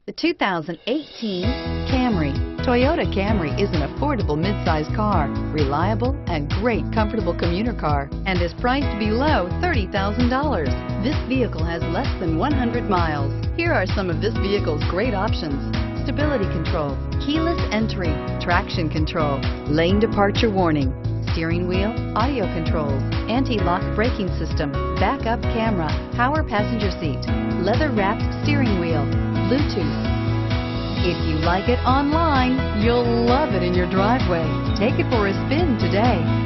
The 2018 Camry. Toyota Camry is an affordable midsize car, reliable and great comfortable commuter car, and is priced below $30,000. This vehicle has less than 100 miles. Here are some of this vehicle's great options: stability control, keyless entry, traction control, lane departure warning, steering wheel audio controls, anti-lock braking system, backup camera, power passenger seat, leather-wrapped steering wheel, Bluetooth. If you like it online, you'll love it in your driveway. Take it for a spin today.